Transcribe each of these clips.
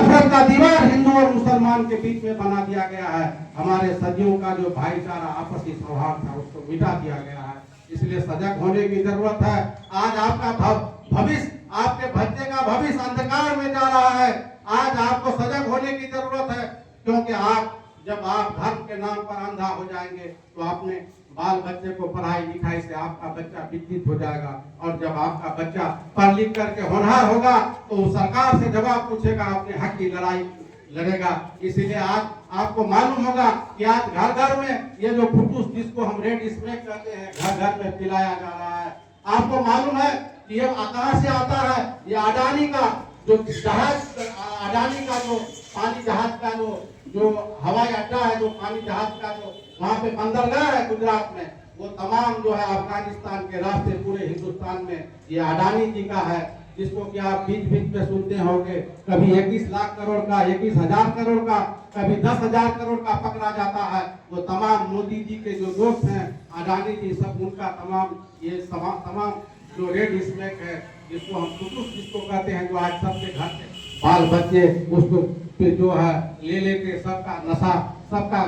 नफरत का दीवार हिंदू और मुसलमान के बीच में बना दिया गया है। हमारे सदियों का जो भाईचारा आपसी सौहार्द था उसको मिटा दिया गया है। इसलिए सजग होने की जरूरत है। आज आपका भविष्य, आपके बच्चे का भविष्य अंधकार में जा रहा है। आज आपको सजग होने की जरूरत है, क्योंकि जब आप धर्म के नाम पर अंधा हो जाएंगे तो अपने बाल बच्चे को पढ़ाई लिखाई से आपका बच्चा विकसित हो जाएगा, और जब आपका बच्चा पढ़ लिख करके होनहार होगा तो सरकार से जवाब पूछेगा, अपने हक की लड़ाई लड़ेगा। इसीलिए आज आपको मालूम होगा कि आज घर घर में ये जो फुटूस जिसको हम रेड स्प्रेक कहते हैं घर घर में पिलाया जा रहा है। आपको मालूम है कि ये कहां से आता है? ये अडानी का जो जहाज, अडानी का जो पानी जहाज का जो हवाई अड्डा है, जो पानी जहाज का जो वहाँ पे बंदरगाह है गुजरात में, वो तमाम जो है अफगानिस्तान के रास्ते पूरे हिंदुस्तान में ये अडानी जी का है, जिसको कि आप बीच बीच में सुनते होंगे, कभी 21 लाख करोड़ का, 21,000 करोड़ का, कभी 10,000 करोड़ का पकड़ा जाता है। वो तमाम मोदी जी के जो दोस्त हैं अडानी जी, सब उनका तमाम ये तमाम जो रेड स्नेक है, जिसको हम कुतुब जिसको कहते हैं, जो आज सबके घर से बाल बच्चे उसको जो है ले लेके सबका नशा, सबका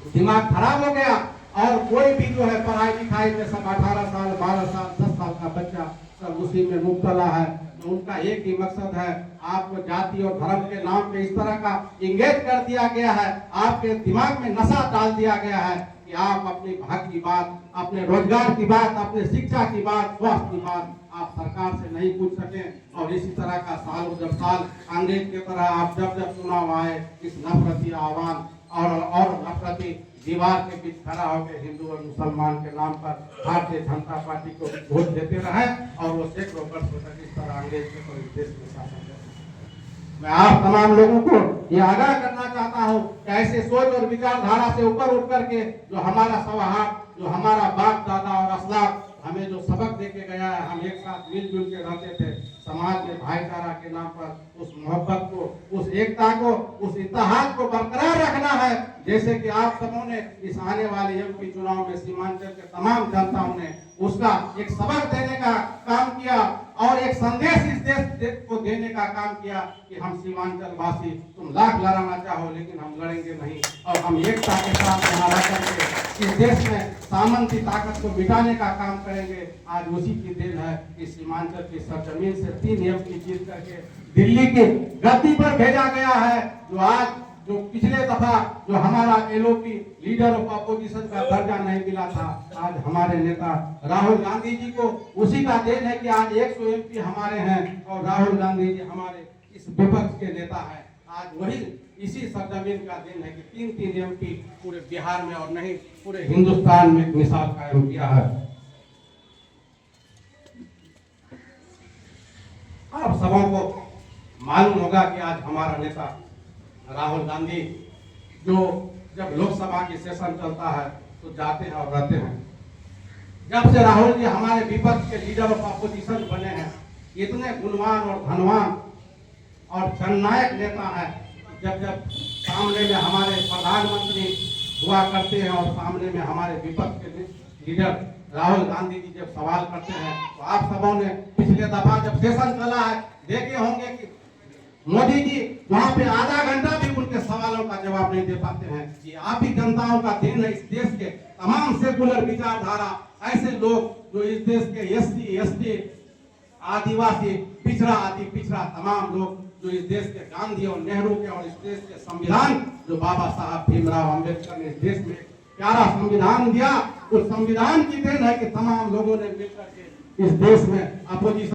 दिमाग खराब हो गया। और कोई भी जो है पढ़ाई लिखाई में सब 18 साल 12 साल 10 साल का बच्चा सब उसी में मुब्तला है। तो उनका एक ही मकसद है, आपको जाति और धर्म के नाम पे इस तरह का इंगेज कर दिया गया है, आपके दिमाग में नशा डाल दिया गया है कि आप अपने हक की बात, अपने रोजगार की बात, अपने शिक्षा की बात, स्वास्थ्य की बात आप सरकार से नहीं पूछ सके। और इसी तरह का साल जब साल अंग्रेज की तरह आप जब चुनाव आए, इस नफरती आह्वान और नफरती दीवार के बीच खड़ा होकर हिंदू और मुसलमान के नाम पर भारतीय जनता पार्टी को वोट देते रहे, और वो सैकड़ों वर्षों तक इस तरह अंग्रेज के तो देश में शासन करते। मैं आप तमाम लोगों को ये आगाह करना चाहता हूँ कि ऐसे सोच और विचारधारा से ऊपर उठ करके जो हमारा सौहार्द, जो हमारा बाप दादा और असलाफ हमें जो सबक देके गया है, हम एक साथ मिलजुल के रहते थे, समाज में भाईचारा के नाम पर उस मोहब्बत को, उस एकता को, उस इत्तेहाद को बरकरार रखना है। जैसे कि आप सबों ने इस आने वाले एमपी चुनाव में सीमांचल के तमाम जनताओं ने उसका एक सबक देने का काम किया और एक संदेश इस देश को देने का काम किया कि हम सीमांचल वासी, तुम लाख लड़ाना चाहो लेकिन हम लड़ेंगे नहीं, और हम एकता के साथ यहाँ रह करके इस देश में सामंती ताकत को मिटाने का काम करेंगे। आज उसी की देन है कि सीमांचल की सरजमीन से 3 एमपी जीत करके दिल्ली की गद्दी पर भेजा गया है। जो पिछले दफा जो हमारा एलओपी लीडर ऑफ अपोजिशन का दर्जा नहीं मिला था, आज हमारे नेता राहुल गांधी जी को उसी का देन है कि आज 100 एमपी हमारे हैं, और राहुल गांधी जी हमारे इस विपक्ष के नेता हैं। आज वही इसी सरजमीन का देन है कि 3 एमपी पूरे बिहार में और नहीं पूरे हिंदुस्तान में एक मिसाल कायम किया है। आप सबों को मालूम होगा कि आज हमारा नेता राहुल गांधी जो जब लोकसभा की सेशन चलता है तो जाते हैं और रहते हैं। जब से राहुल जी हमारे विपक्ष के लीडर ऑफ अपोजिशन बने हैं, इतने गुणवान और धनवान और जननायक नेता है। जब सामने में हमारे प्रधानमंत्री हुआ करते हैं और सामने में हमारे विपक्ष के लीडर राहुल गांधी जी जब सवाल करते हैं, तो आप सबों ने पिछले दफा जब सेशन चला है देखे होंगे कि मोदी जी वहां पे आधा घंटा भी उनके सवालों का जवाब नहीं दे पाते हैं। ये आप ही जनताओं का देन है। इस देश के तमाम सेकुलर विचारधारा, ऐसे लोग जो इस देश के एससी एसटी आदिवासी पिछड़ा तमाम लोग जो इस देश के गांधी और नेहरू के और इस देश के संविधान जो बाबा साहब भीमराव अंबेडकर ने इस देश में प्यारा संविधान दिया, उस संविधान की देन है कि तमाम लोगों ने मिलकर के इस देश में अपोजिशन